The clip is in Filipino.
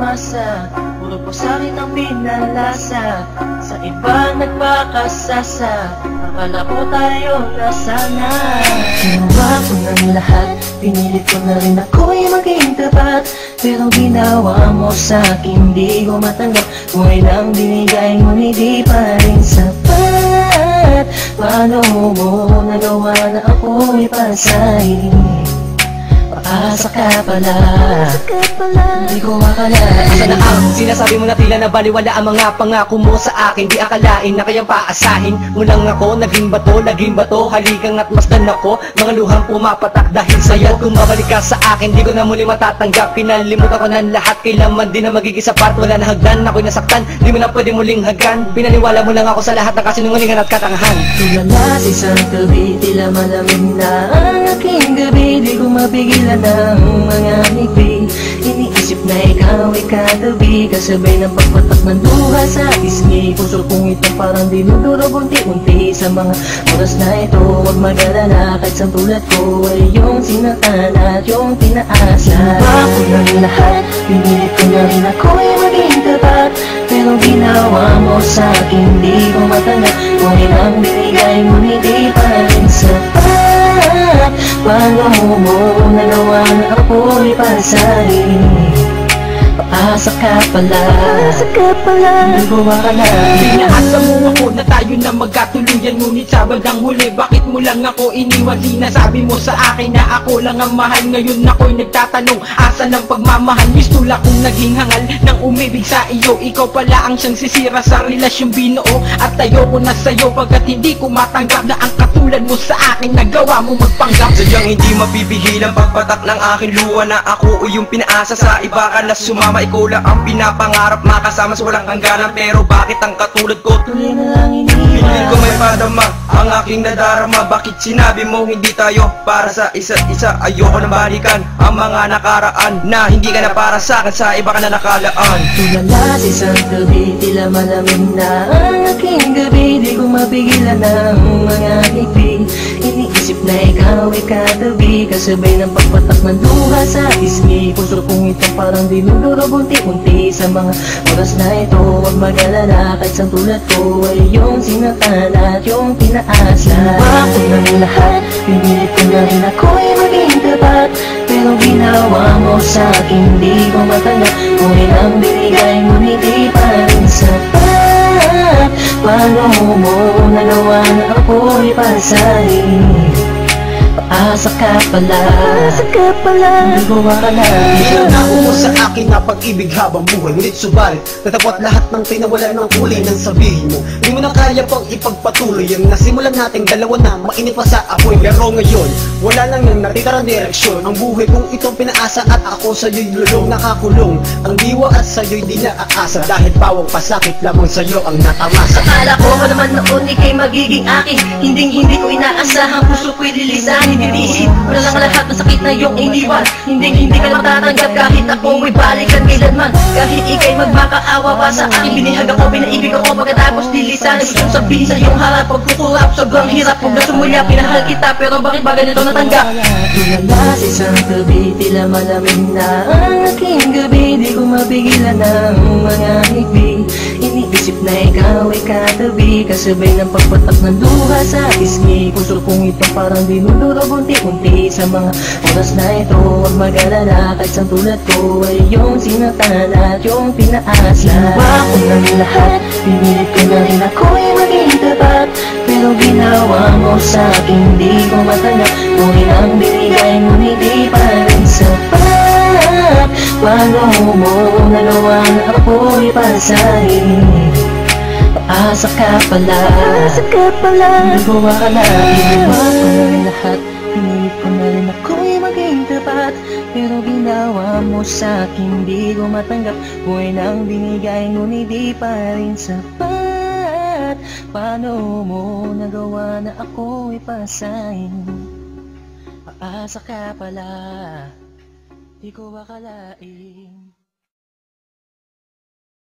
umasa, puro po sa'kin ang pinalasa. Sa iba nagpakasasa, akala ko tayo na sana. Ginawa ko ng lahat, pinilit ko na rin ako'y maging tapat. Pero ginawa mo sa'kin, di ko matanggap. Buhay lang binigay, ngunit di pa rin sapat. Paano mo nagawa na ako'y pasahin? Paasa ka pala, hindi ko akalain. Asa na ang sinasabi mo na tila na baliwala ang mga pangako mo sa akin? Di akalain na kayang paasahin mo lang ako. Naging bato, haligang at masdan ako. Mga luhang pumapatak dahil sa'yo. Kung mabalik ka sa akin, di ko na muli matatanggap. Pinalimutan ko ng lahat, kailanman di na magiging sapat. Wala na hagdan, ako'y nasaktan, di mo na pwede muling hagdan. Pinaniwala mo lang ako sa lahat ng kasinungalingan at katangahan. Tulala sa isang gabi, tila malamig na ang aking gabi. Di ko mapigilan ng mga ngiti. Iniisip na ikaw ay katabi, kasabay ng pagpatak ng luha sa pisngi. Puso kong ito parang dinudurog unti-unti. Sa mga oras na ito, huwag mag-alala, kahit sa tulad ko ay yung sinaktan at yung pinaasa. Ginawa ko ng lahat, pinilit ko na rin ako'y maging tapat. Pero ginawa mo sa'kin, di ko matanggap. Kung ilang binigay mo, hindi pa rin sapat. Paano mo nagawa na ako'y pasahin? Paasa ka pala, hindi ko akalain. Inaasa mo ako na tayo na magkatuluyan, ngunit sa bandang huli, bakit mo lang ako iniwan? Sinasabi mo sa akin na ako lang ang mahal. Ngayon ako'y nagtatanong, asa ng pagmamahal? Mistula kong naging hangal ng umibig sa iyo. Ikaw pala ang siyang sisira sa relasyong binuo. At tayo ko na sa'yo pagkat hindi ko matanggap na ang katulad mo sa akin nagawa mo magpanggap. Sadyang hindi mapipigil ang pagpatak ng aking luha na ako o yung pinaasa sa iba ka na sumama. Ikaw lang ang pinapangarap, makasama sa walang hangganan. Pero bakit ang katulad ko tuloy na lang iniwan? Piling ko may padama ang aking nadarama. Bakit sinabi mo hindi tayo para sa isa't isa? Ayoko na balikan ang mga nakaraan na hindi ka na para sa akin, sa iba ka na nakalaan. Tulala sa isang gabi, tila malamig na ang aking gabi. Di ko mapigilan ng mga ngiti. Iniisip na ikaw ay katabi, kasabay ng pagpatak ng luha sa pisngi. Puso kong ito parang dinudurog unti-unti. Sa mga oras na ito, huwag mag-alala, kahit sa tulad ko ay yung sinaktan at yung pinaasa. Ginawa ko ng lahat, pinilit ko na rin ako'y maging tapat. Pero ginawa mo sa'kin, di ko matanggap. Kung ilang binigay mo, hindi pa rin sapat. Paano mo nagawa na ako'y pasahin? Paasa ka pala, hindi ko akalain. Nangako mo sa akin na pag-ibig habang buhay, ngunit subalit natapot lahat ng pinawala ng kulay ng sabihin mo. Di mo na kaya pang ipagpatuloy ang nasimulan nating dalawa na mainit pa sa apoy. Pero ngayon, wala nang nang natitarang direksyon. Ang buhay kong itong pinaasa at ako sa'yo'y lulong nakakulong. Ang diwa at sa'yo'y di naaasa, dahil pawang pasakit lamang sa'yo ang natamasa. Akala ko naman noon ika'y magiging akin, hindi ko inaasahan, puso ko'y lilisanin. Titiisin mo na lang lahat ng sakit na iyong iniwan. Hindi ka matatanggap kahit ako ay balikan kailanman. Kahit ika'y magmakaawa pa sa akin, binihag ako, pinaibig ako, pagkatapos lilisanin. Gustong sabihin sa iyong harap, pagkukulap, sobrang hirap. Huwag na sumulya, pinahal kita, pero bakit ba ganito natanggap? Tulala sa isang gabi, tila malamig na ang aking gabi. Di ko mapigilan ng mga ngiti. Iniisip na ikaw ay katabi, kasabay ng pagpatak ng luha sa pisngi. Puso kong ito parang dinudurog unti-unti. Sa mga oras na ito, huwag mag-alala, kahit sa tulad ko ay yung sinaktan at yung pinaasa. Ginawa ko ng lahat, pinilit ko na rin ako'y maging tapat. Pero ginawa mo sa'kin, di ko matanggap. Kung ilang binigay mo, hindi pa rin sapat. Paano mo nagawa na ako'y pasahin? Paasa ka pala, hindi ko akalain. Ginawa ko ng lahat, pinilit ko na rin ako'y maging tapat. Pero ginawa mo sa'kin, di ko matanggap. Buhay nang binigay, ngunit di pa rin sapat. Paano mo nagawa na ako'y pasahin? Paasa ka pala, di ko akalain.